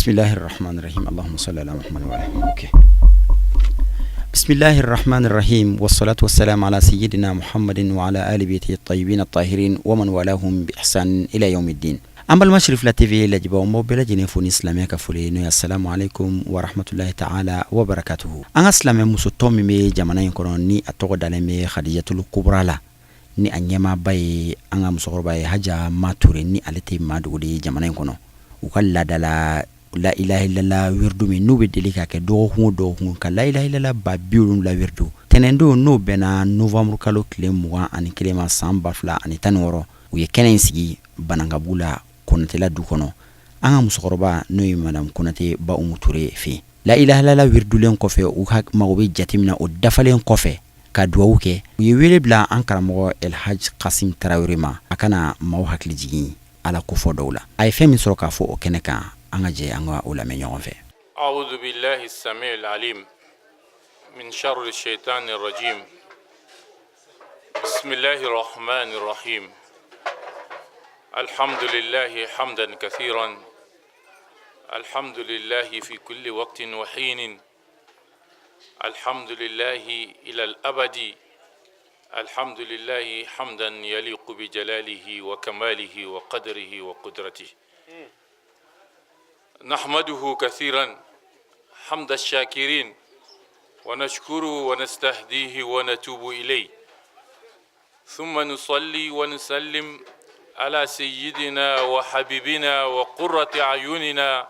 Bismillahirrahmanirrahim. Allahumma salli ala Muhammad wa ala. Okay. Bismillahirrahmanirrahim. Wassalatu wassalamu ala sayyidina Muhammadin wa ala ali baitihi at-tayyibin at-tahirin wa man walahum bi ihsan ila yawmiddin. Ambal Mashrif la TV la jibaw mo bela jine foni islamia ka fole no assalamu alaikum wa rahmatullahi ta'ala wa barakatuhu. An islamia muso tomi me jamana yin kono ni atogo dale me Khadijatul Kubra la ni anyama baye anga musokoroba haja mature ni alete madugudi jamana yin kono. Ukalla dala la ilaha illallah wirdu mi nube delika ke do hun ka la ilaha illallah ba biulun la wirdu tenendo no bena novembre kalo kile muwa ani kilema samba fla ani tanworo uye kenen sigi banangabula konate la du kono anga musokoroba no yi madam konate ba umuture fi la ilaha illallah wirdu len kofe u hak magobe jatimina o dafalen kofe ka duwawu ke uye wele bla ankara mo El Hajj Qasim Traoré ma akana maw hakli jigi ala kufo dawla ay femi soroka fo o keneka angaje anga ula menyon fe a'udhu billahi as-sami'il alim min sharri ash-shaytanir rajim bismillahir rahmanir rahim alhamdulillahi hamdan kathiran alhamdulillahi fi kulli waqtin wa hin alhamdulillahi ila al-abadi الحمد لله حمدا يليق بجلاله وكماله وقدره وقدرته نحمده كثيرا حمد الشاكرين ونشكره ونستهديه ونتوب إليه ثم نصلي ونسلم على سيدنا وحبيبنا وقرة أعيننا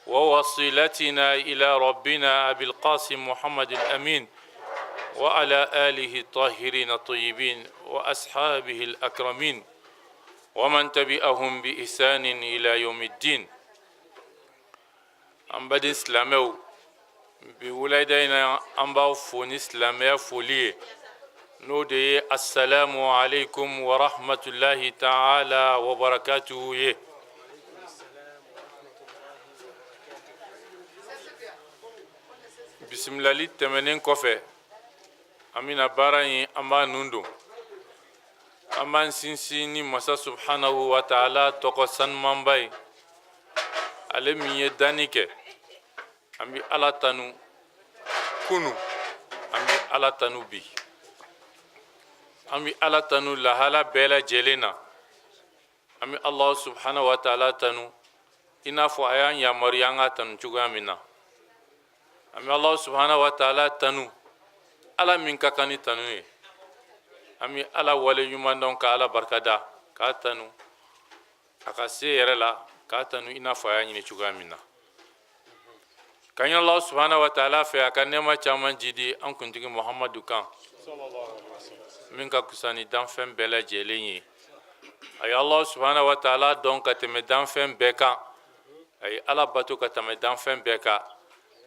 ووصلتنا إلى ربنا أبي القاسم محمد الأمين وعلى آله الطاهرين الطيبين وأصحابه الأكرمين ومن تبعهم بإحسان إلى يوم الدين أم بدي إسلامه بولادنا أم باوفون إسلامه فولي نودي السلام عليكم ورحمة الله تعالى وبركاته بسم الله التمنين كفي amina barayin amba nundo amman sinsini masa subhanahu wa ta'ala toko san mambay ale miye danike ambi ala tanu kunu ambi ala tanu bi ambi ala tanu lahala bela jelena ambi Allah subhanahu wa ta'ala tanu inafo ayan ya mariyanga tanu chugamina ambi Allah subhanahu wa ta'ala tanu ala min ka kan tanu ye ami ala wale ɲuman dɔn ka ala barkada ka tanu a ka se yɛrɛ la ka tanu ina fɔ a y'a ɲini cogoya min na kan Allah subhanahu wa ta'ala fɛ a ka nɛɛma caman jidi an kuntigi Muhammadu kan min ka kusa ni danfɛn bɛɛ lajɛlen ye a ye Allah subhanahu wa ta'ala dɔn ka tɛmɛ danfɛn bɛɛ kan a ye ala bato ka tɛmɛ danfɛn bɛɛ kan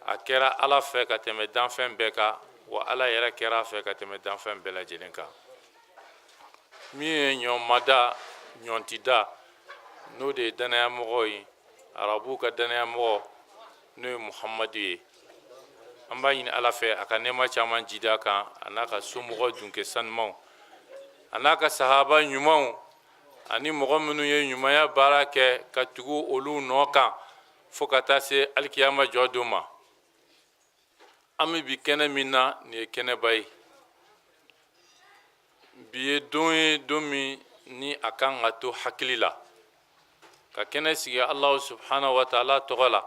a kɛra ala fɛ ka tɛmɛ danfɛn bɛɛ kan wa ala yɛrɛ kɛra fɛ ka tɛmɛ danfɛn bɛɛ lajɛlen kan min ye ɲɔnmada ɲɔntida n'o de ye danayamɔgɔ ye arabu ka danayamɔgɔ n'o ye muhamadu ye an b'a ɲini ala fɛ a ka nɛɛma caman jida kan a n'a ka somɔgɔ dunke sanumanw a n'a ka sahaba ɲumanw ani mɔgɔ minnu ye ɲumanya baara kɛ ka tugu olu nɔ kan fo ka taa se alikiyama jɔ don ma an bɛ bi kɛnɛ min na nin ye kɛnɛba ye bi ye don min ni a kan ka to hakili la ka kɛnɛ sigi Allah subhanahu wa ta'ala tɔgɔ la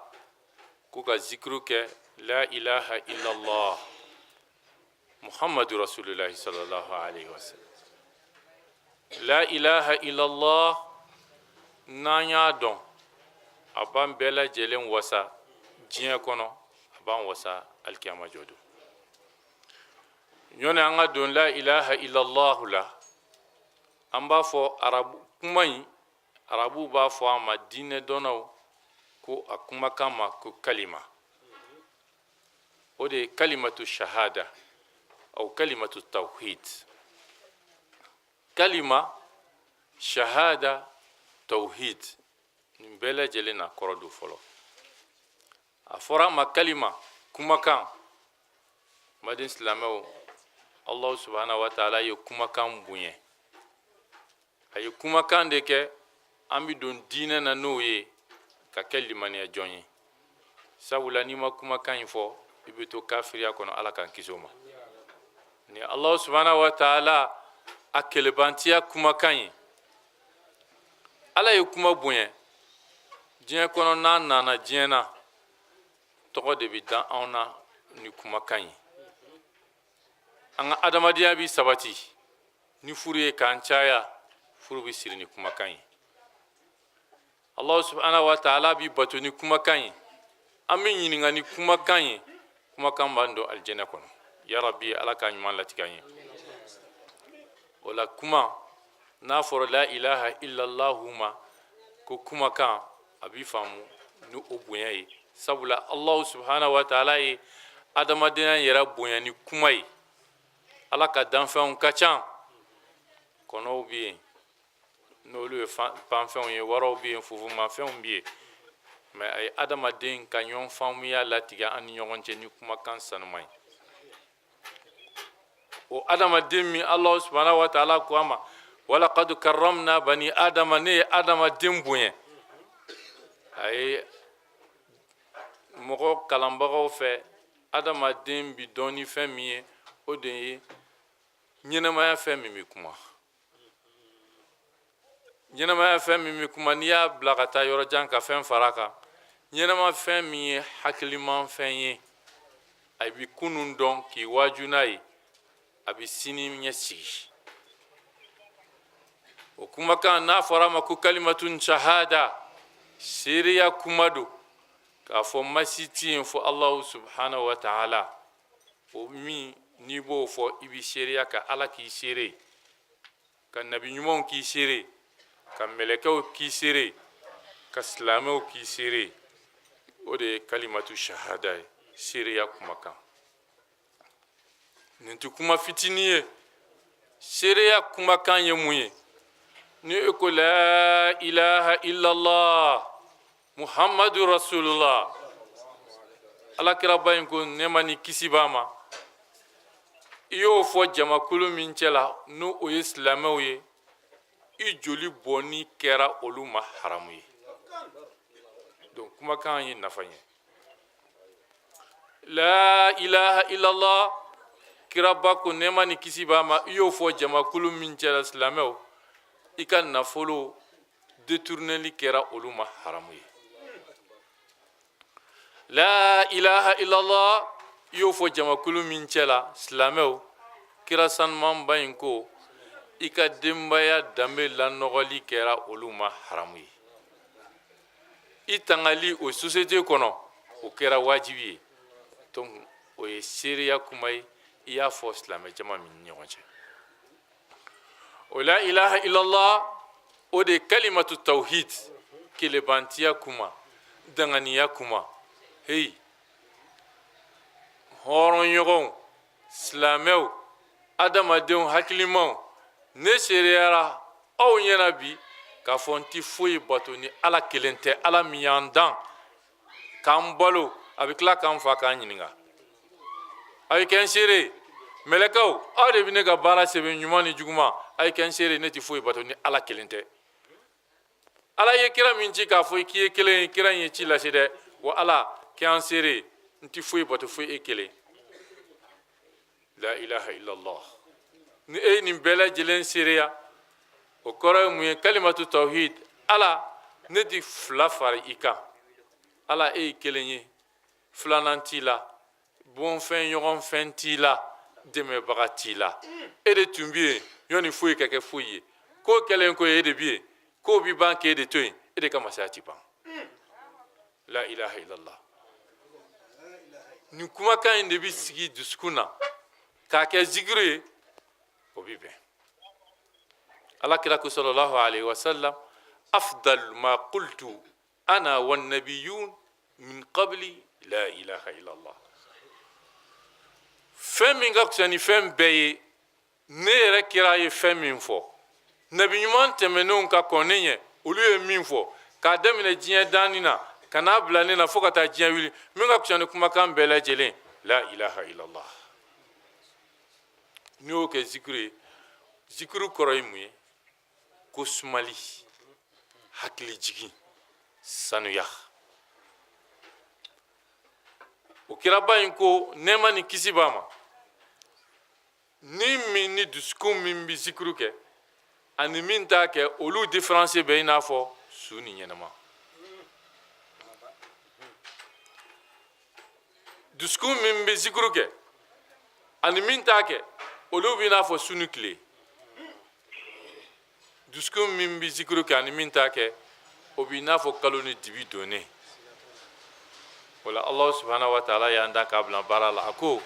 k'u ka zikiru kɛ la ilaha illallah muhammadu rasulullah sallallahu alaihi wa sallam la ilaha illallah n'an y'a dɔn a b'an bɛɛ lajɛlen wasa diɲɛ kɔnɔ a b'an wasa alkiyama jodo ñone anga don la ilaha illallah la amba fo arabu kumai arabu ba fo ama dine donaw ko akuma kama ko kalima ode kalimatu shahada au kalimatu tawhid kalima shahada tawhid nimbele jelena korodu folo afora ma kalima kumakan madin islamaw Allah subhanahu wa ta'ala ye kumakan bunye ay kumakan de ke ambi don dina na no ye ka kelimani ya jonye sabula n'i ma kumakan in fɔ i bɛ to kafiriya kɔnɔ ala k'an kisi o ma ni Allahu subhanahu wa ta'ala a kɛlɛbantiya kumakan ye ala ye kuma bonya diɲɛ kɔnɔ n'a nana diɲɛ na tɔgɔ de bɛ da anw na ni kumakan ye an ka adamadenya bi sabati ni furu ye k'an caya furu bɛ siri ni kumakan ye Allah subhanahu wa ta'ala bi bato ni kumakan ye an bɛ ɲininka ni kumakan ye kumakan b'an don aljana kɔnɔ ya rabbi ala ka ɲuman latigɛ an ye o la kuma n'a fɔra la ilaha illallah ma ko kumakan a b'i faamu ni o bonya ye sabula Allah subhanahu wa ta'ala ye adamadenya yɛrɛ bonya ni kuma ye ala ka danfɛnw ka ca kɔnɔw bɛ yen n'olu ye panfɛnw ye waraw bɛ yen fufumafɛnw bɛ yen mais a ye adamaden ka ɲɔgɔn faamuya latigɛ an ni ɲɔgɔn cɛ ni kumakan sanuman ye o adamaden min Allah subhanahu wa ta'ala ko a ma walaqad karramna bani adama ne ye adamaden bonya a ye mɔgɔ kalanbagaw fɛ adamaden bi dɔn ni fɛn min ye o de ye ɲɛnamaya fɛn min bɛ kuma ɲɛnamaya fɛn min bɛ kuma n'i y'a bila ka taa yɔrɔ jan ka fɛn fara kan ɲɛnama fɛn min ye hakiliman fɛn ye a bɛ kunun dɔn k'i waaju n'a ye a bɛ sini ɲɛsigi o kumakan n'a fɔra a ma ko kalimatun shahada seereya kuma don k'a fɔ masi ti yen fɔ Allahu subhanahu wa ta'ala o min n'i b'o fɔ i bɛ seereya ka ala k'i seere ka nabi ɲumanw k'i seere ka mɛlɛkɛw k'i seere ka silamɛw k'i seere o de ye kalimatu shahada ye seereya kumakan nin tɛ kuma fitinin ye seereya kumakan ye mun ye ni e ko la ilaha illallah muhammadu rasulullah alakiraba in ko nɛɛma ni kisi b'a ma i y'o fɔ jamakulu min cɛla n'o o ye silamɛw ye i joli bɔnni kɛra olu ma haramu ye donc kumakan ye nafa ye la ilaha illallah kiraba ko nɛɛma ni kisi b'a ma i y'o fɔ jamakulu min cɛla silamɛw i ka nafolo détourneli kɛra olu ma haramu ye la ilaha illallah i y'o fɔ jamakulu min cɛla silamɛw kira sanumanba in ko i ka denbaya danbe lanɔgɔli kɛra olu ma haramu ye i tangali o société kɔnɔ o kɛra wajibi ye donc o ye seereya kuma ye i y'a fɔ silamɛ jama min ni ɲɔgɔn cɛ o la ilaha illallah o de kalimatu tawhid kelebantiya kuma danganiya kuma hey hɔrɔn ɲɔgɔnw silamɛw adamadenw hakilimaw ne seereyara aw ɲɛna bi k'a fɔ n tɛ foyi bato ni ala kelen tɛ ala min y'an dan k'an balo a bɛ tila k'an fa k'an ɲininka a ye kɛ n seere mɛlɛkɛw aw de bɛ ne ka baara sɛbɛn ɲuman ni juguman a ye kɛ n seere ne tɛ foyi bato ni ala kelen tɛ ala ye kira min ci k'a fɔ k'i ye kelen ye kira in ye ci lase dɛ wa ala kɛ an seere n tɛ foyi bato foyi e kelen la ilaha illallah ni e nin bɛɛ lajɛlen seereya o kɔrɔ ye mun ye kalimatu tawhid ala ne tɛ fila fara i kan ala e ye kelen ye filanan t'i la bɔnfɛn ɲɔgɔn fɛn t'i la dɛmɛbaga t'i la e de tun bɛ yen ɲɔni foyi ka kɛ foyi ye ko kɛlen ko ye e de bɛ yen ko bɛ ban k'e de to yen e de ka masaya ti ban la ilaha illallah nin kumakan in de bɛ sigi dusukun na k'a kɛ zikiru ye o bɛ bɛn alakira ko sallallahu alaihi wasallam afdal ma qultu ana wan nabiyun min qabli la ilaha illallah fɛn min ka fisa ni fɛn bɛɛ ye ne yɛrɛ kira ye fɛn min fɔ nabi ɲuman tɛmɛnenw ka kɔn ne ɲɛ olu ye min fɔ k'a daminɛ diɲɛ danni na ka n'a bila ne na fo ka taa diɲɛ wili min ka fisa ni kumakan bɛɛ lajɛlen la ilaha illallah n'i y'o kɛ zikiru ye zikiru kɔrɔ ye mun ye ko sumali hakili jigin sanuya o kiraba in ko nɛɛma ni kisi b'a ma ni min ni dusukun min bi zikuru kɛ ani min t'a kɛ olu différence bɛ i n'a fɔ su ni ɲɛnama dusukun min bi zikuru kɛ ani min t'a kɛ olu bi n'a fɔ su ni tile dusukun min bi zikuru kɛ ani min t'a kɛ o bi n'a fɔ kalo ni dibi donnen wala Allah subhanahu wa ta'ala y'an da k'a bila baara la a ko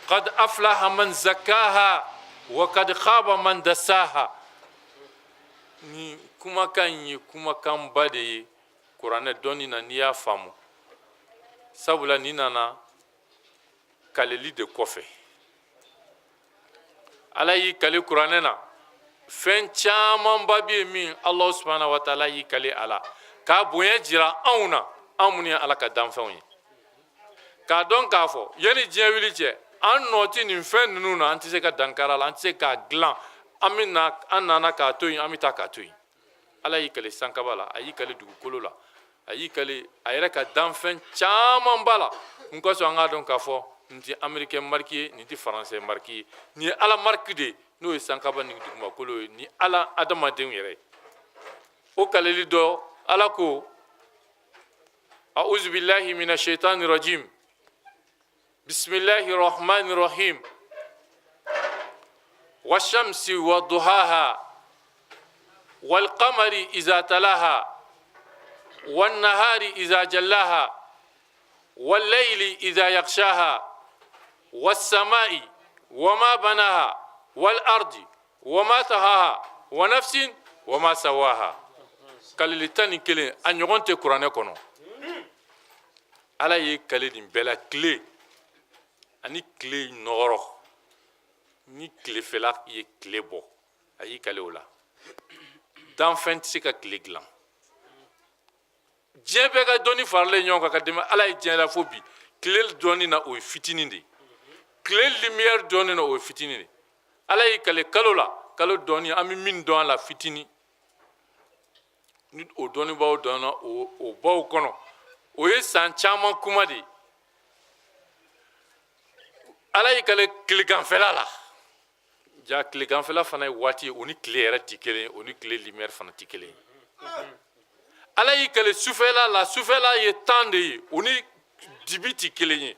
qad aflaha man zakkaha wa qad khaba man dassaha ni kumakan ye kumakan ba de ye kuranɛ dɔnni na n'i y'a faamu sabula ni nana kaleli de kɔfɛ ala y'i kale kuranɛ na fɛn caman ba bɛ min Allah subhanahu wa ta'ala y'i kale a la k'a bonya jira anw na an minnu ye ala ka danfɛnw ye k'a dɔn k'a fɔ yanni diɲɛ wuli cɛ an nɔ tɛ nin fɛn ninnu na an tɛ se ka dankara la an tɛ se k'a dilan an nana k'a to yen an bɛ taa k'a to yen ala y'i kale sankaba la a y'i kale dugukolo la a y'i kale a yɛrɛ ka danfɛn caman ba la n kosɔn an k'a dɔn k'a fɔ nin tɛ américain mariki ye nin tɛ faransɛ mariki ye nin ye ala mariki de ye n'o ye sankaba ni dugumakolo ye ni ala adamadenw yɛrɛ ye o kaleli dɔ ala ko a'udhu billahi minash shaitani rajim bismillahir rahmanir rahim washamsi waduhaha wal qamari iza talaha wan nahari iza jallaha wal layli iza yaghshaha was samai wama banaha wal ardi wama tahaha wa nafsin wama sawaha kalili tani kelen a ɲɔgɔn tɛ kuranɛ kɔnɔ ala ye kale nin bɛɛ la tile ani tile nɔgɔrɔ ni tilefɛla ye tile bɔ a y'i kale o la danfɛn tɛ se ka tile dilan diɲɛ bɛɛ ka dɔnni faralen ɲɔgɔn kan ka dɛmɛ ala ye diɲɛ la fo bi tile dɔnni na o ye fitinin de tile lumière dɔnni na o ye fitinin de ala y'i kale kalo la kalo dɔnni an bɛ min dɔn a la fitinin ni o dɔnnibaw dɔnna o baw kɔnɔ o ye san caman kuma de ye ala y'i kale tileganfɛla la ja tileganfɛla fana ye waati ye o ni tile yɛrɛ tɛ kelen ye o ni tile lumière fana tɛ kelen ye ala y'i kale sufɛla la sufɛla ye tan de ye o ni dibi tɛ kelen ye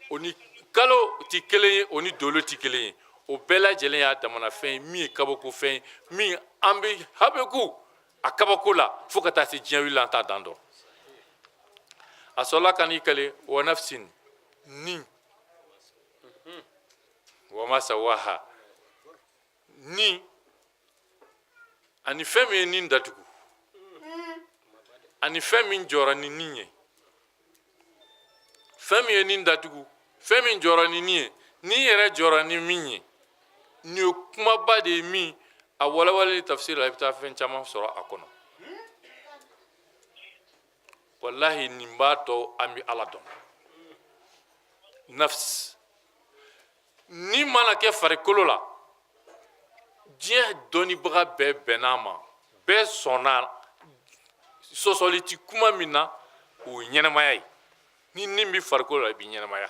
o ni kalo tɛ kelen ye o ni dolo tɛ kelen ye o bɛɛ lajɛlen y'a damana fɛn ye min ye kabakofɛn ye min an bɛ habeku a kabako la fo ka taa se diɲɛ wuli la an t'a dan dɔn a sɔrɔla ka n'i kale wa nafsin ni wa ma sawaha ni ani fɛn min ye nin datugu ani fɛn min jɔra ni nin ye fɛn min ye nin datugu fɛn min jɔra ni nin ye nin yɛrɛ jɔra ni min ye nin ye kumaba de ye min a walawalali tafsir la i bɛ taa fɛn caman sɔrɔ a kɔnɔ wallahi nin b'a dɔn an bɛ ala dɔn nafs ni mana kɛ farikolo la diɲɛ dɔnnibaga bɛɛ bɛnn'a ma bɛɛ sɔnna sɔsɔli ti kuma min na o ye ɲɛnamaya ye ni nin bɛ farikolo la i bɛ ɲɛnamaya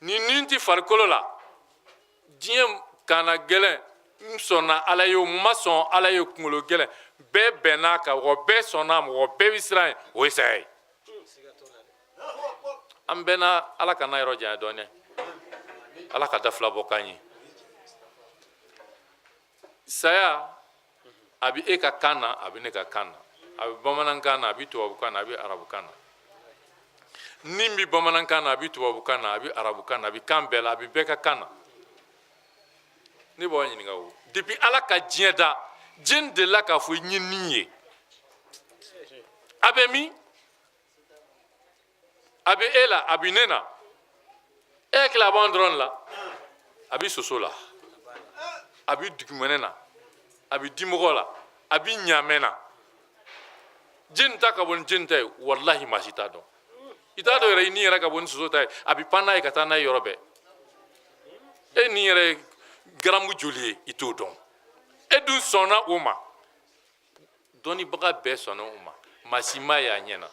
ni nin tɛ farikolo la diɲɛ kana gɛlɛn n sɔnna ala ye o ma sɔn ala ye kunkolo gɛlɛn bɛɛ bɛnn'a kan wa bɛɛ sɔnna ma wa bɛɛ bɛ siran ye o ye saya ye an bɛnna ala kana yɔrɔ janya dɔɔnin ala ka da fila bɔ k'an ye saya a bɛ e ka kan na a bɛ ne ka kan na a bɛ bamanankan na a bɛ tubabukan na a bɛ arabukan na nin bɛ bamanankan na a bɛ tubabukan na a bɛ arabukan na a bɛ kan bɛɛ la a bɛ bɛɛ ka kan na ne b'aw ɲininka o depuis ala ka diɲɛ da diɲɛ delila k'a fɔ n ye nin ye a bɛ min a bɛ e la a bɛ ne na e hakili a b'an dɔrɔn la a bɛ soso la a bɛ dugumɛnɛ na a bɛ dimɔgɔ la a bɛ ɲaamɛ na jeni ta ka bɔ ni jeni ta ye walahi maa si t'a dɔn i t'a dɔn yɛrɛ i ni yɛrɛ ka bɔ ni soso ta ye a bɛ pan n'a ye ka taa n'a ye yɔrɔ bɛɛ e ni yɛrɛ ye garamu joli ye i t'o dɔn e dun sɔnna o ma dɔnnibaga bɛɛ sɔnna o ma maa si ma ye a ɲɛ na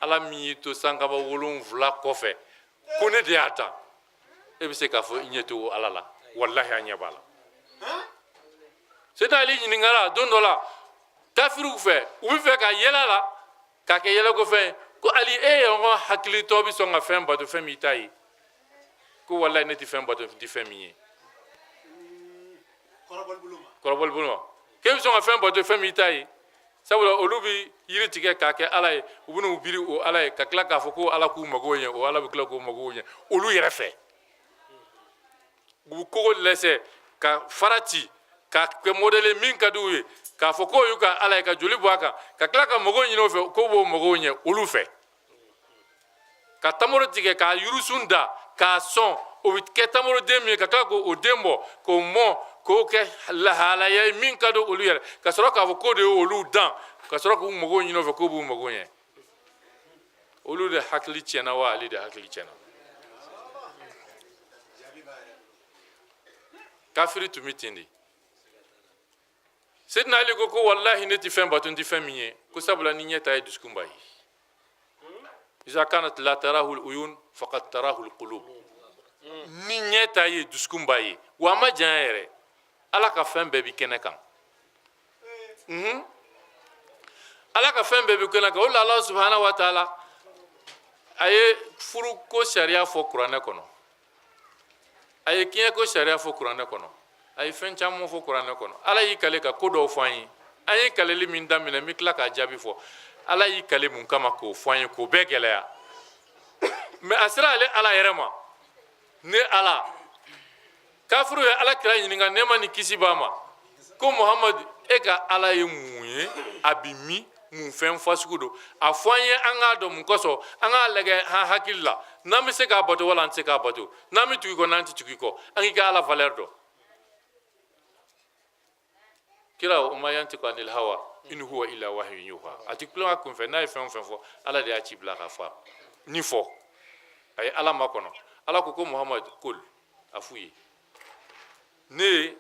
ala min y'i to sankaba 7 kɔfɛ ko ne de y'a dan e bɛ se k'a fɔ i ɲɛ to ala la wallahi a ɲɛ b'a la Seydina Ali ɲininkara don dɔ la kafiriw fɛ u bɛ fɛ ka yɛlɛ la k'a kɛ yɛlɛkofɛn ko Ali e y'an hakilitɔ bɛ sɔn ka fɛn bato fɛn min ta ye ko wallahi ne tɛ fɛn bato n tɛ fɛn min ye kɔrɔbɔli bolo ma k'e bɛ sɔn ka fɛn bato fɛn min ta ye sabula olu bɛ yiri tigɛ k'a kɛ ala ye u bɛ n'u biri o ala ye ka tila k'a fɔ ko ala k'u mago ɲɛ o ala bɛ tila k'u mago ɲɛ olu yɛrɛ fɛ u bɛ kogo lɛsɛ ka fara ci ka kɛ modèle min ka d'u ye k'a fɔ k'o y'u ka ala ye ka joli bɔ a kan ka tila ka mago ɲini o fɛ k'o b'o mago ɲɛ olu fɛ ka tamaro tigɛ k'a yurusun da k'a sɔn o bɛ kɛ tamoroden min ye ka tila k'o den bɔ k'o mɔ k'o kɛ lahalaya ye min ka di olu yɛrɛ ka sɔrɔ k'a fɔ k'o de ye olu dan ka sɔrɔ k'u mago ɲini o fɛ k'o b'u mago ɲɛ olu de hakili tiɲɛna wa ale de hakili tiɲɛna kafiri tun bɛ ten de Seydina Ali ko wallahi ne tɛ fɛn bato n tɛ fɛn min ye ko sabula ni ɲɛ ta ye dusukun b'a ye iza kanat la tarahu al-uyun faqad tarahu al-qulub ni ɲɛ ta ye dusukun b'a ye wa a ma janya yɛrɛ ala ka fɛn bɛɛ bi kɛnɛ kan ala ka fɛn bɛɛ bi kɛnɛ kan o la Allah subhanahu wa ta'ala a ye furu ko sariya fɔ kuranɛ kɔnɔ a ye kiɲɛ ko sariya fɔ kuranɛ kɔnɔ a ye fɛn caman fɔ kuranɛ kɔnɔ ala y'i kale ka ko dɔw fɔ an ye an ye kaleli min daminɛ n bɛ tila k'a jaabi fɔ ala y'i kale mun kama k'o fɔ an ye k'o bɛɛ gɛlɛya mɛ a sera ale ala yɛrɛ ma ne ala kafiru ye ala kira ɲininka nɛɛma ni kisi b'a ma ko Muhamadu e ka ala ye mun ye a bi min mun fɛn fasugu don a fɔ an ye an k'a dɔn mun kosɔn an k'a lajɛ an hakili la n'an bɛ se k'a bato wala an tɛ se k'a bato n'an bɛ tugu i kɔ n'an tɛ tugu i kɔ an k'i ka ala valeur dɔn kira o ma yantiqu anil hawa in huwa illa wahyun yuha a tɛ kulonkɛ kun fɛ n'a ye fɛn o fɛn fɔ ala de y'a ci bila ka fɔ ni fɔ a ye ala makɔnɔ ala ko Muhamadu kol a f'u ye ne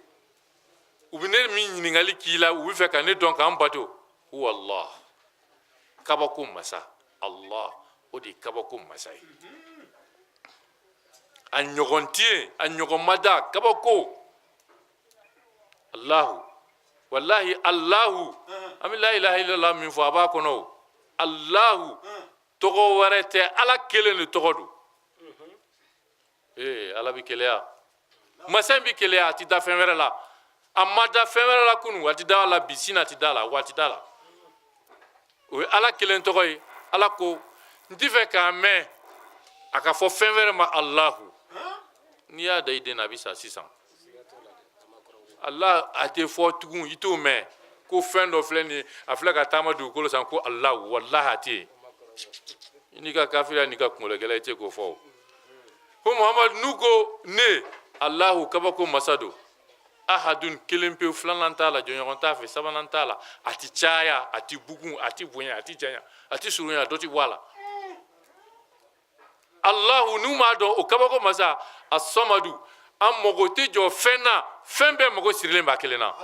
u bɛ ne min ɲininkali k'i la u bɛ fɛ ka ne dɔn k'an bato wallah kabako masa Allah o de ye kabako masa ye a ɲɔgɔn tɛ yen a ɲɔgɔn ma da kabako Allahu wallahi Allahu an bɛ la ilaha illallah min fɔ a b'a kɔnɔ o Allahu tɔgɔ wɛrɛ tɛ ala kelen de tɔgɔ don ala bɛ keleya masa in bɛ keleya a tɛ da fɛn wɛrɛ la a ma da fɛn wɛrɛ la kunu a tɛ da la bi sini a tɛ da la waati t'a la o ye ala kelen tɔgɔ ye ala ko n tɛ fɛ k'a mɛn a ka fɔ fɛn wɛrɛ ma Allahu n'i y'a da i den na a bɛ sa sisan Allah a tɛ fɔ tugun i t'o mɛn ko fɛn dɔ filɛ nin ye a filɛ ka taama dugukolo san ko Allahu wallahi a tɛ yen i n'i ka kafiriya n'i ka kunkologɛlɛya i tɛ k'o fɔ o ko Muhamadu n'u ko ne Allahu kabako masa don ahadun kelen pewu filanan t'a la jɔnɲɔgɔn t'a fɛ sabanan t'a la a tɛ caya a tɛ bugun a tɛ bonya a tɛ janya a tɛ surunya dɔ tɛ bɔ a la Allahu n'u m'a dɔn o kabako masa as-samadu an mago tɛ jɔ fɛn na fɛn bɛɛ mago sirilen b'a kelen na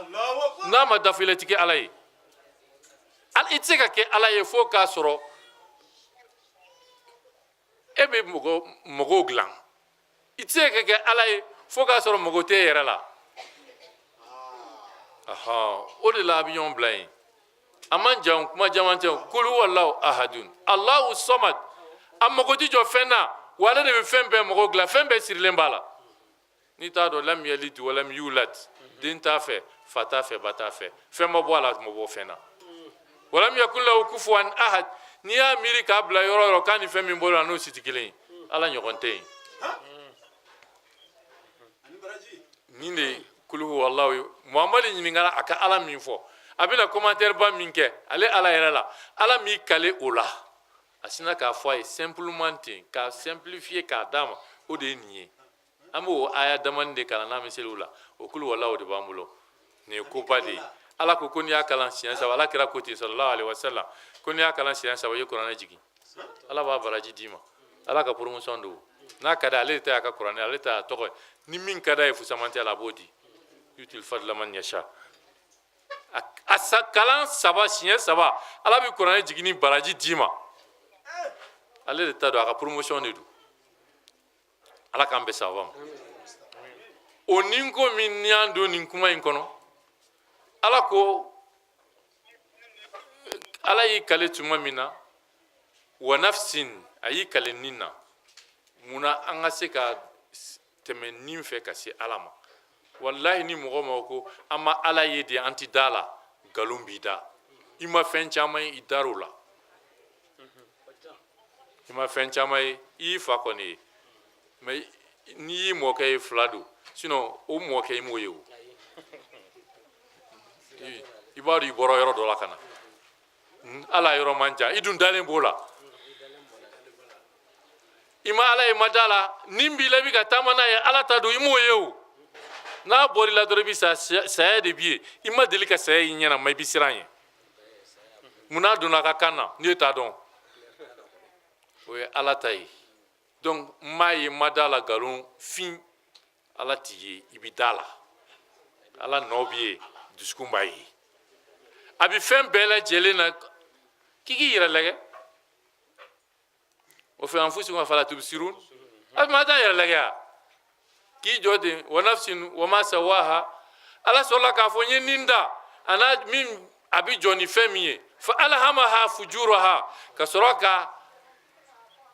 n'a ma dafa i la i tɛ kɛ ala ye i tɛ se ka kɛ ala ye fo k'a sɔrɔ e bɛ mɔgɔw dilan i tɛ se ka kɛ ala ye fo k'a sɔrɔ mɔgɔ tɛ e yɛrɛ la o de la a bɛ ɲɔgɔn bila yen a man jan kuma caman tɛ kul huwallahu ahadun Allahu samad a mago tɛ jɔ fɛn na wa ale de bɛ fɛn bɛɛ mago dilan fɛn bɛɛ sirilen b'a la n'i t'a dɔn lam yalid wa lam yulad den t'a fɛ fa t'a fɛ ba t'a fɛ fɛn ma bɔ a la a ma bɔ fɛn na wa lam yakun lahu kufuwan ahad n'i y'a miiri k'a bila yɔrɔ o yɔrɔ k'a ni fɛn min bɔra n'o si tɛ kelen ye ala ɲɔgɔn tɛ yen nin de ye kul huwallahu ye Muhamadu ɲininkara a ka ala min fɔ a bɛna commentaire ba min kɛ ale ala yɛrɛ la ala m'i kale o la a sina k'a fɔ a ye simplement ten k'a simplifier k'a d'a ma o de ye nin ye an b'o aya damani de kalan n'an bɛ seli o la o kul huwallahu de b'an bolo nin ye koba de ye ala ko n'i y'a kalan siɲɛ 3 ala kira ko ten sallallahu alaihi wasallam ko n'i y'a kalan siɲɛ 3 i ye kuranɛ jigin ala b'a baraji d'i ma ala ka promotion don n'a ka d'a ale de ta y'a ka kuranɛ ale ta y'a tɔgɔ ye ni min ka d'a ye fusaman tɛ a la a b'o di yutil fadla man yasha a kalan 3 siɲɛ 3 ala bɛ kuranɛ jigin ni baraji d'i ma ale de ta do a ka promotion de do ala k'an bɛ sababa ma o nin ko min ni y'an don nin kuma in kɔnɔ ala ko ala y'i kale tuma min na wa nafsin a y'i kale nin na munna an ka se ka tɛmɛ nin fɛ ka se ala ma wallahi ni mɔgɔ ma ko an ma ala ye de an ti da la nkalon b'i da i ma fɛn caman ye i dar'o la i ma fɛn caman ye i y'i fa kɔni ye mais n'i y'i mɔkɛ ye fila don sinon o mɔkɛ i m'o ye o i b'a dɔn i bɔra yɔrɔ dɔ la ka na ala yɔrɔ man jan i dun dalen b'o la i ma ala ye ma da la nin b'i la i bɛ ka taama n'a ye ala ta don i m'o ye o n'a bɔr'i la dɔrɔn i bɛ saya de b'i ye i ma deli ka saya y'i ɲɛna ma i bɛ siran ɲɛ munna donna a ka kan na n'i t'a dɔn o ye ala ta ye donc n m'a ye n ma da la nkalon fin ala t'i ye i bɛ da la ala nɔ b'i ye dusukun b'a ye a bɛ fɛn bɛɛ lajɛlen na k'i k'i yɛrɛ lajɛ o fɛ anfusikum afala tubsirun a bɛ ma taa yɛrɛ lajɛ a k'i jɔ ten wa nafsin wa ma sawaha ala sɔrɔla k'a fɔ n ye nin da a n'a min a bɛ jɔ ni fɛn min ye fa alhamaha fujuraha ka sɔrɔ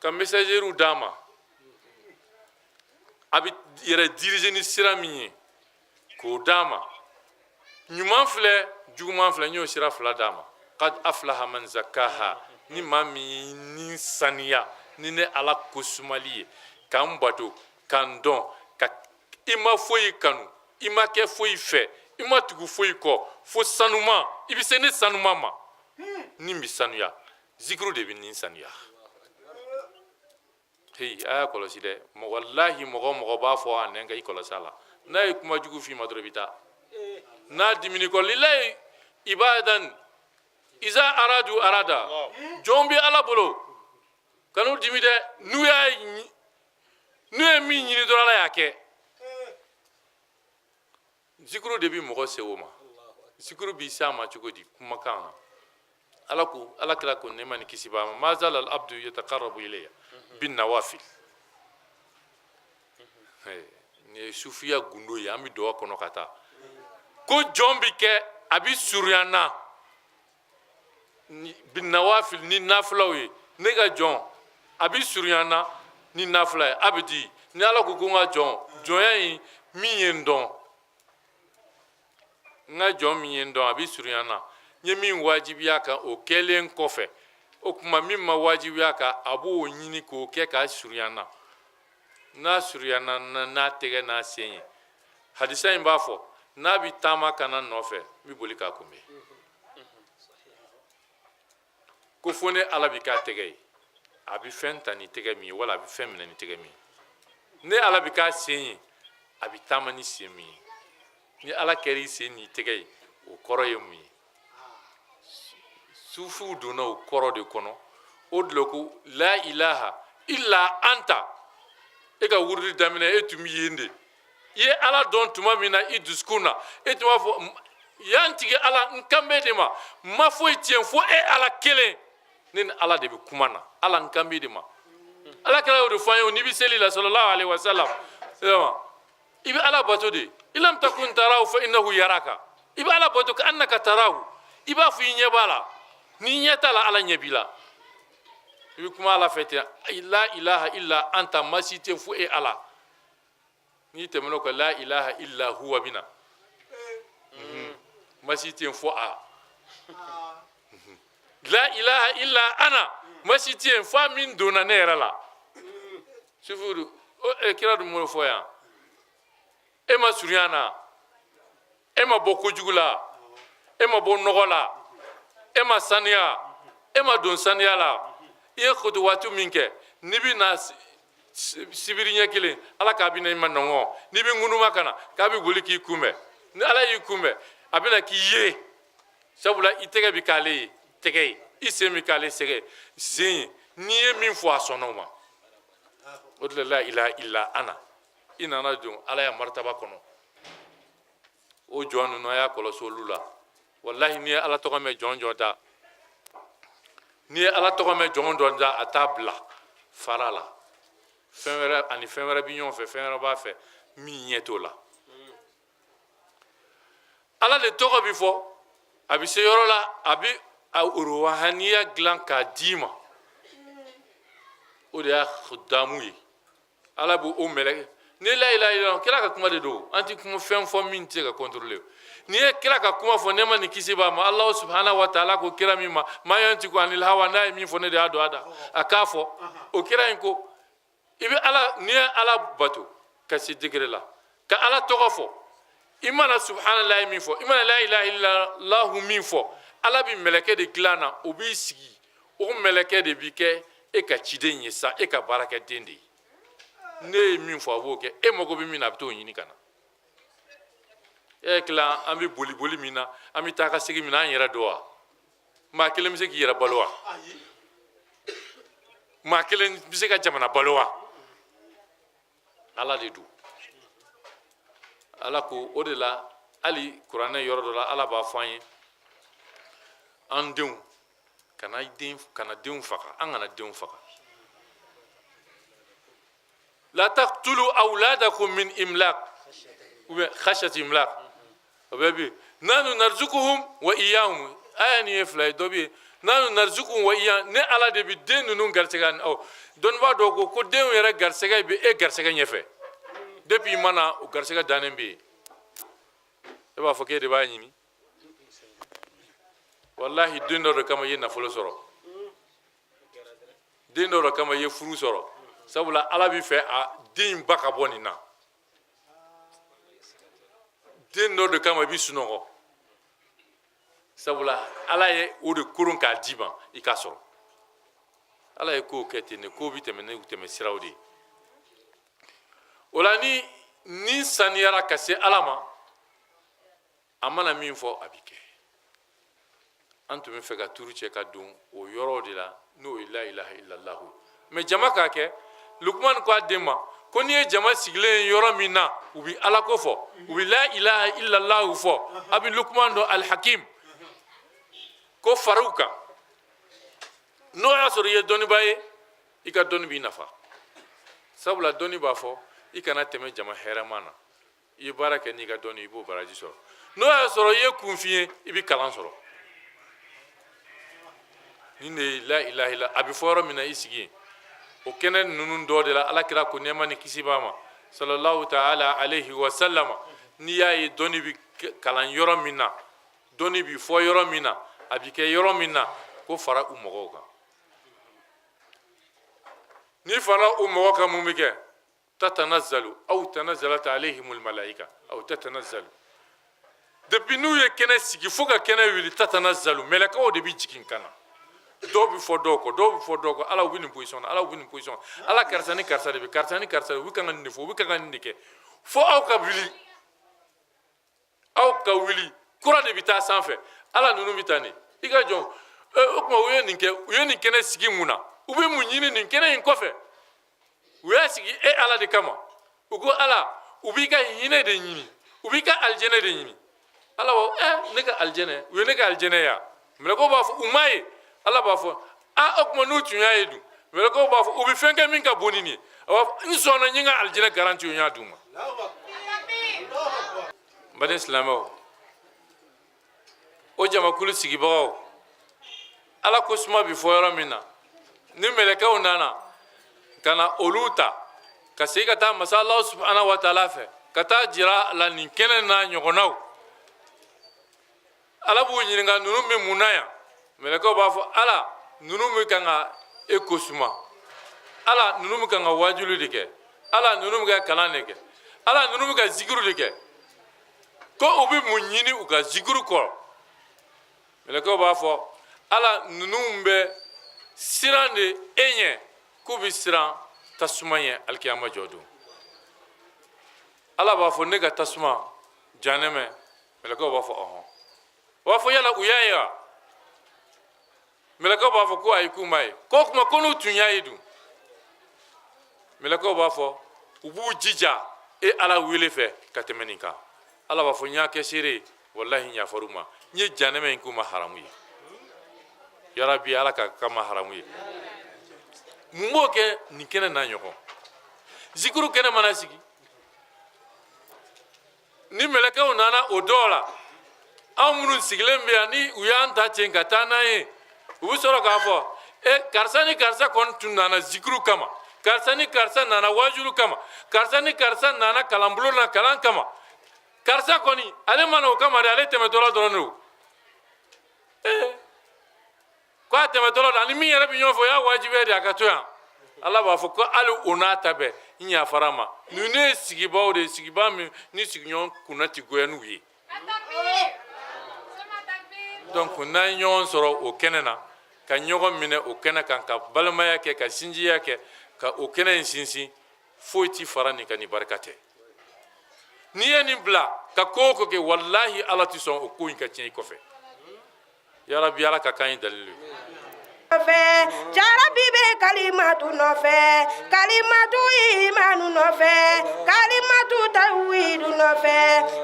ka messageriw d'a ma a bɛ yɛrɛ diriger ni sira min ye k'o d'a ma ɲuman filɛ juguman filɛ n y'o sira fila d'a ma qad aflaha man zakkaha ni maa min ni saniya ni ne ala ko sumali ye k'an bato k'an dɔn ka i ma foyi kanu i ma kɛ foyi fɛ i ma tugu foyi kɔ fo sanuma i bɛ se ne sanuma ma ni bɛ sanuya zikiru de bɛ nin sanuya hey a y'a kɔlɔsi dɛ wallahi mɔgɔ o mɔgɔ b'a fɔ a nɛn ka i kɔlɔsi a la n'a ye kuma jugu f'i ma dɔrɔn i bɛ taa n'a dimini kɔ lillahi ibadan iza aradu arada jɔn bɛ ala bolo kanu dimi dɛ n'u ye min ɲini dɔrɔn ala y'a kɛ zikuru de bɛ mɔgɔ se o ma zikuru b'i se a ma cogo di kumakan na ala kira ko ne ma ni kisi b'a ma ma zala al abdu yataqarrabu ilayya bin nawafil ni ye sufiya gundo ye an bɛ duwa kɔnɔ ka taa ko jɔn bi kɛ a bi surunyana bin nawafil ni nafilaw ye ne ka jɔn a bi surunyana ni nafila ye a bɛ di ni ala ko n ka jɔnya in min ye n dɔn n ka jɔn min ye n dɔn a bi surunyana n ye min wajibiya kan o kɛlen kɔfɛ o tuma min ma wajibiya kan a b'o ɲini k'o kɛ k'a surunyana n'a surunyana n'a tɛgɛ n'a sen ye hadisa in b'a fɔ n'a bi taama kana nɔfɛ n bɛ boli k'a kunbɛn ko fo ne ala bi k'a tɛgɛ ye a bi fɛn ta ni tɛgɛ min ye wala a bi fɛn minɛ ni tɛgɛ min ye ne ala bi k'a sen ye a bi taama ni sen min ye ni ala kɛra i sen n'i tɛgɛ ye o kɔrɔ ye mun ye sufiw donna o kɔrɔ de kɔnɔ o de la ko la ilaha illa anta e ka wurudi daminɛ e tun bɛ yen de i ye ala dɔn tuma min na i dusukun na e tun b'a fɔ yan tigi ala n kanbɛ de ma n ma foyi tiɲɛ fo e ala kelen ne ni ala de bɛ kuma na ala n kanbɛ de ma ala kɛra y'o de fɔ an ye o n'i bɛ seli la sallallahu alaihi wa sallam i bɛ ala bato de i lam takun tarahu fa innahu yaraka i bɛ ala bato ka annaka tarahu i b'a fɔ i ɲɛ b'a la n'i ɲɛ t'a la ala ɲɛ b'i la i bɛ kuma ala fɛ ten la ilaha illa anta masi tɛ fo e ala n'i tɛmɛn'o kan la ilaha illa huwa bina masi tɛ fo a la ilaha illa ana masi tɛ fa min donna ne yɛrɛ la sufudu kira dun m'o fɔ yan e ma surunya na e ma bɔ kojugu la e ma bɔ nɔgɔ la e ma saniya e ma don saniya la i ye kotowaati min kɛ n'i bɛ na sibiri ɲɛ kelen ala k'a bɛ na i ma nɔngɔ n'i bɛ ŋunuma ka na k'a bɛ boli k'i kunbɛn ni ala y'i kunbɛn a bɛ na k'i ye sabula i tɛgɛ bɛ k'ale ye tɛgɛ ye i sen bɛ k'ale sen ye n'i ye min fɔ a sɔnna o ma o de la ilaha illa ana i nana don ala ya maritaba kɔnɔ o jɔn ninnu a y'a kɔlɔsi olu la walahi n'i ye ala tɔgɔ mɛn jɔn jɔn da n'i ye ala tɔgɔ mɛn jɔn jɔn da a t'a bila fara la fɛn wɛrɛ ani fɛn wɛrɛ bi ɲɔgɔn fɛ fɛn wɛrɛ b'a fɛ min ɲɛ t'o la ala de tɔgɔ bi fɔ a bi se yɔrɔ la a bi a ruhaniya dilan k'a d'i ma o de y'a damu ye ala b'o mɛlɛkɛ ni la ilaha illallah kira ka kuma de don an ti kuma fɛn fɔ min tɛ se ka contrôler ni ye kira ka kuma fɔ ne ma ni kisi b'a ma Allah subhanahu wa ta'ala ko kira min ma ma yantiku anil hawa n'a ye min fɔ ne de y'a dɔn a da a k'a fɔ o kira in ko i bɛ ala ni ye ala bato ka se degré la ka ala tɔgɔ fɔ i mana subhanallahi min fɔ i mana la ilaha illallah min fɔ ala bi mɛlɛkɛ de dilan na o b'i sigi o mɛlɛkɛ de bi kɛ e ka ciden ye sa e ka baarakɛden de ye ne ye min fɔ a b'o kɛ e mago bɛ min na a bɛ t'o ɲini ka na e kila an bɛ boli boli min na an bɛ taa ka segin min na an yɛrɛ dɔn wa maa kelen bɛ se k'i yɛrɛ balo wa maa kelen bɛ se ka jamana balo wa ala de don ala ko o de la hali kuranɛ yɔrɔ dɔ la ala b'a fɔ an ye an denw kana denw faga an kana denw faga la taqtulu awladakum min imlaq ou bien khashyat imlaq obebi nanu narzuquhum wa iyyahum ayani yeflay dobi nanu narzuquhum wa iyyahum ne ala de bi den nunu garsega o don ba do ko den yere garsega bi e garsega nyefe depuis mana o garsega danen bi e ba fo ke de ba nyini wallahi den do kama ye nafolo soro den do kama ye furu soro sabula ala bi fɛ a den ba ka bɔ nin na den dɔ de kama i bi sunɔgɔ sabula ala ye o de koron k'a d'i ma i ka sɔrɔ ala ye kow kɛ ten de kow bi tɛmɛ ne tɛmɛ siraw de o la ni saniyara ka se ala ma a mana min fɔ a bi kɛ an tun bɛ fɛ ka turu cɛ ka don o yɔrɔ de la n'o ye la ilaha illallah mais jama k'a kɛ Lukman ko a den ma ko n'i ye jama sigilen yɔrɔ min na u bi ala ko fɔ u bi la ilaha illallah fɔ a bi Lukman dɔn alhakim ko faraw kan n'o y'a sɔrɔ i ye dɔnniba ye i ka dɔnni b'i nafa sabula dɔnni b'a fɔ i kana tɛmɛ jama hɛrɛma na i ye baara kɛ n'i ka dɔnni i b'o baraji sɔrɔ n'o y'a sɔrɔ i ye kunfin ye i bi kalan sɔrɔ nin de ye la ilaha illallah a bi fɔ yɔrɔ min na i sigi yen o kɛnɛ ninnu dɔ de la ala kira ko nɛɛma ni kisi b'a ma sallallahu ta'ala alayhi wa sallam n'i y'a ye dɔnni bi kalan yɔrɔ min na dɔnni bi fɔ yɔrɔ min na a bi kɛ yɔrɔ min na ko fara u mɔgɔw kan ni fara u mɔgɔw kan mun bi kɛ tatanazzalu aw tanazzalat alayhimul malaika aw tatanazzalu depuis n'u ye kɛnɛ sigi fo ka kɛnɛ wuli tatanazzalu mɛlɛkɛw de bi jigin kana dɔw bi fɔ dɔw kɔ ala u bi nin position na ala u bi nin position ala karisa ni karisa de bi karisa ni karisa u bi kan ka nin de fɔ u bi kan ka nin de kɛ fo aw ka wuli kura de bi taa sanfɛ ala ninnu bi taa nin i ka jɔn o tuma u ye nin kɛ u ye nin kɛnɛ sigi mun na u bɛ mun ɲini nin kɛnɛ in kɔfɛ u y'a sigi e ala de kama u ko ala u b'i ka hinɛ de ɲini u b'i ka alijɛnɛ de ɲini ala ko ne ka alijɛnɛ u ye ne ka alijɛnɛ ya mɛlɛkɛw b'a fɔ u m'a ye ala b'a fɔ o tuma n'u tun y'a ye dun mɛlɛkɛw b'a fɔ u bɛ fɛn kɛ min ka bon ni nin ye a b'a fɔ n sɔnna n ye n ka alijɛnɛ garanti n y'a d'u ma n baden silamɛw o jamakulu sigibagaw ala ko suma bi fɔ yɔrɔ min na ni mɛlɛkɛw nana ka na olu ta ka segin ka taa masa Allah subhanahu wa ta'ala fɛ ka taa jira la nin kɛnɛ n'a ɲɔgɔnnaw ala b'u ɲininka ninnu bɛ mun na yan mɛlɛkɛw b'a fɔ ala ninnu bɛ kan ka e ko suma ala ninnu bɛ kan ka wajulu de kɛ ala ninnu bɛ ka kalan de kɛ ala ninnu bɛ ka zikiru de kɛ ko u bɛ mun ɲini u ka zikiru kɔrɔ mɛlɛkɛw b'a fɔ ala ninnu bɛ siran de e ɲɛ k'u bɛ siran tasuma ɲɛ alikiyama jɔ don ala b'a fɔ ne ka tasuma janɛmɛ mɛlɛkɛw b'a fɔ ɔhɔn u b'a fɔ yala u y'a ye wa mɛlɛkɛw b'a fɔ ko ayi k'u m'a ye ko kuma ko n'u tun y'a ye dun mɛlɛkɛw b'a fɔ u b'u jija e ala wele fɛ ka tɛmɛ nin kan ala b'a fɔ n y'a kɛ seere ye walahi n yafar'u ma n ye janɛmɛ in k'u ma haramu ye yarabi ala ka k'a ma haramu ye mun ke nin kɛnɛ n'a ɲɔgɔn zikuru kɛnɛ mana sigi ni mɛlɛkɛw nana o dɔw la anw minnu sigilen bɛ yan ni u y'an ta cɛ ka taa n'an ye u bɛ sɔrɔ k'a fɔ karisa ni karisa kɔni tun nana zikuru kama karisa ni karisa nana wajulu kama karisa ni karisa nana kalanbulon na kalan kama karisa kɔni ale mana o kama de ale tɛmɛtɔla dɔrɔn de o ko a tɛmɛtɔla don ani min yɛrɛ bɛ ɲɔgɔn fɛ o y'a wajibiya de a ka to yan ala b'a fɔ ko hali o n'a ta bɛɛ n yafara ma ninnu ye sigibaaw de ye sigibaa min ni sigiɲɔgɔn kunna tɛ goya n'u ye donc n'an ye ɲɔgɔn sɔrɔ o kɛnɛ na ka ɲɔgɔn minɛ o kɛnɛ kan ka balimaya kɛ ka sinjiya kɛ ka o kɛnɛ in sinsin foyi ti fara nin kan ni barika tɛ n'i ye nin bila ka ko o ko kɛ walahi ala tɛ sɔn o ko in ka tiɲɛ i kɔfɛ yarabi ala ka kan in dalilu jarabi be kalimatu nɔfɛ kalimatu imanu nɔfɛ kalimatu tawhidu nɔfɛ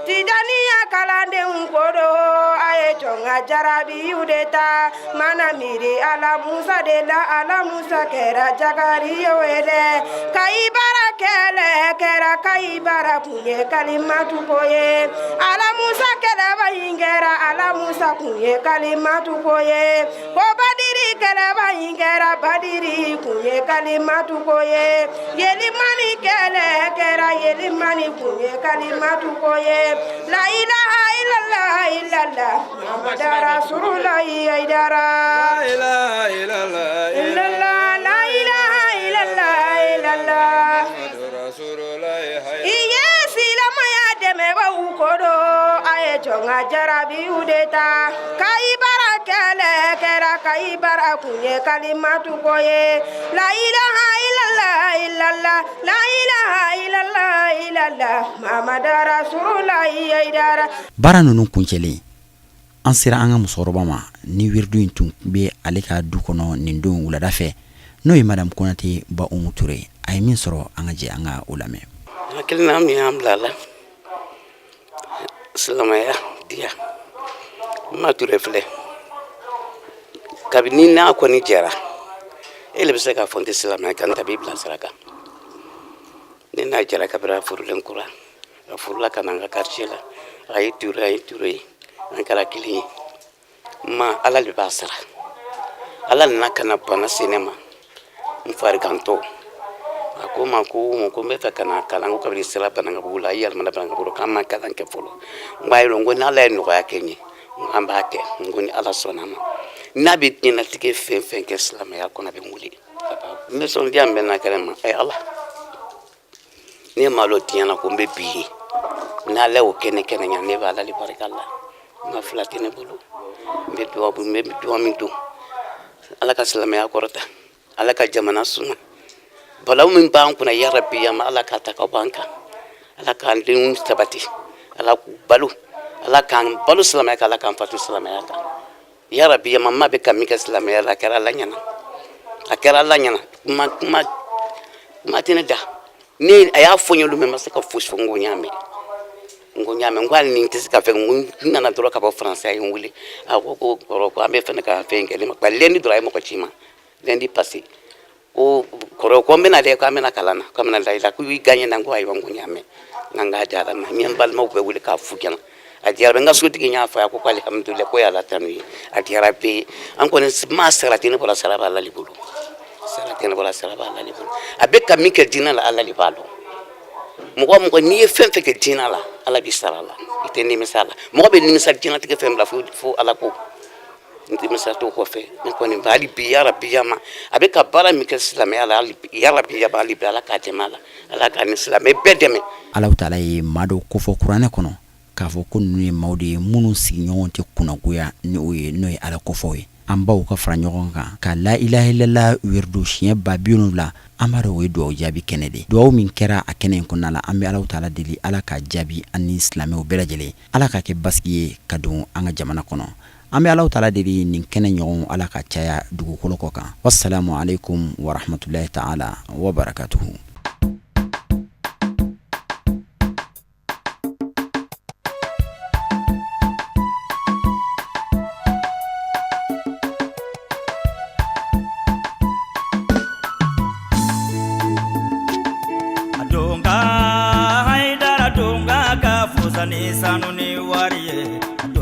tijaniya kalandenw kodo a ye jɔn ka jarabiw de ta mana miiri ala musa de la ala musa kɛra jagariyo ye dɛ ka i baara kɛlɛ kɛra ka i baara kun ye kalimatu ko ye ala musa kɛlɛba in kɛra ala musa kun ye kalimatu ko ye ko badiri kɛlɛ kɛra badiri kun ye kalimatu ko ye yelimani kɛlɛ kɛra yelimani kun ye kalimatu ko ye la ilaha illallah illallah muhammadu rasulullah aidara la ilaha illallah la ilaha illallah illallah muhammadu rasulullah iye silamaya dɛmɛbaw kodo a ye jɔn ka jarabiw de ta ka i baara kɛlɛ kɛra ka i baara kun ye kalimatu ko ye la ilaha illallah illallah la ilaha illallah illallah muhammadu rasulullah aidara baara ninnu kuncɛlen an sera an ka musokɔrɔba ma ni wiridu in tun bɛ ale ka du kɔnɔ nin don wulada fɛ n'o ye madame Konate ba Umu Ture a ye min sɔrɔ an ka jɛ an ka o lamɛn hakilina min y'an bila la silamɛya diya ma Ture filɛ kabini n'a kɔni jɛra e le bɛ se k'a fɔ n tɛ silamɛ kan ta b'i bila sira kan ni n'a jɛra kabira furulen kura a furula ka na an ka quartier la a ye Ture an kɛra kelen ye ma ala de b'a sara ala nana ka na bana se ne ma n farigantɔ a ko n ma ko n bɛ fɛ ka na kalan ko kabini sera Banankabugu la a yɛlɛmana Banankabugu k'an ma kalan kɛ fɔlɔ n b'a yɛlɛ n ko ni ala ye nɔgɔya kɛ n ye n b'a kɛ n ko ni ala sɔnna ma n'a bɛ diɲɛlatigɛ fɛn fɛn kɛ silamɛya kɔnɔ a bɛ n wele n bɛ sɔndiya min bɛ na kɛnɛ ma ala ne ma lɔ diɲɛ na ko n bɛ bi ye n'ala y'o kɛ ne kɛnɛ ɲa ne b'a ala de barika la n ka fila tɛ ne bolo n bɛ duwawu min don ala ka silamɛya kɔrɔta ala ka jamana suma balawu min b'an kunna ya rabbi ya ma ala ka ta ka b'an kan ala k'an denw sabati ala k'u balo ala k'an balo silamɛya kan ala k'an fatu silamɛya kan ya rabbi ya ma bɛ ka min kɛ silamɛya la a kɛra ala ɲɛna kuma tɛ ne da ne a y'a fɔ n ye olu mɛ n ma se ka fosi fɔ n ko n y'a mɛn n ko hali ni n tɛ se ka fɛn n nana dɔrɔn ka bɔ faransi a ye n wele a ko kɔrɔ ko an bɛ fɛn ka fɛn kɛ ne ma lundi dɔrɔn a ye mɔgɔ ci ma lundi passé ko kɔrɔ ko n bɛna dɛ ko an bɛna kalan na ko an bɛna layila ko i gagne na n ko ayiwa n ko n y'a mɛn n k'a diyara n na n ye n balimaw bɛɛ wele k'a f'u ɲɛna a diyara n ka sotigi y'a fɔ a ko alhamdulilayi ko y'ala tanu ye a diyara bɛɛ ye an kɔni maa sara tɛ ne bɔra sara b'a ala de bolo a bɛ ka min kɛ diinɛ la ala de b'a dɔn mɔgɔ n'i ye fɛn fɛn kɛ diinɛ la ala b'i sara la i tɛ nimisa la mɔgɔ bɛ nimisa diɲɛlatigɛ fɛn bila fo ala ko n nimisa t'o kɔfɛ ne kɔni hali bi ya rabbi ya ma a bɛ ka baara min kɛ silamɛya la ya rabbi ya ma hali bi ala k'a dɛmɛ a la ala k'a ni silamɛ bɛɛ dɛmɛ Alahu taala ye maa dɔw kofɔ kuranɛ kɔnɔ k'a fɔ ko ninnu ye maaw de ye minnu sigiɲɔgɔn tɛ kunnagoya ni o ye n'o ye ala kofɔw ye an baw ka fara ɲɔgɔn kan ka la ilaha illallah wirdu siɲɛ 70 an b'a dɔn o ye duwawu jaabi kɛnɛ de duwawu min kɛra a kɛnɛ in kɔnɔna la an bɛ Alahu taala deli ala ka jaabi an ni silamɛw bɛɛ lajɛlen ala ka kɛ basigi ye ka don an ka jamana kɔnɔ an bɛ Alahu taala deli nin kɛnɛ ɲɔgɔn ala ka caya dugukolo kɔ kan wassalamu alaikum wa rahmatulahi taala wa barakatuhu.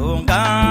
donkan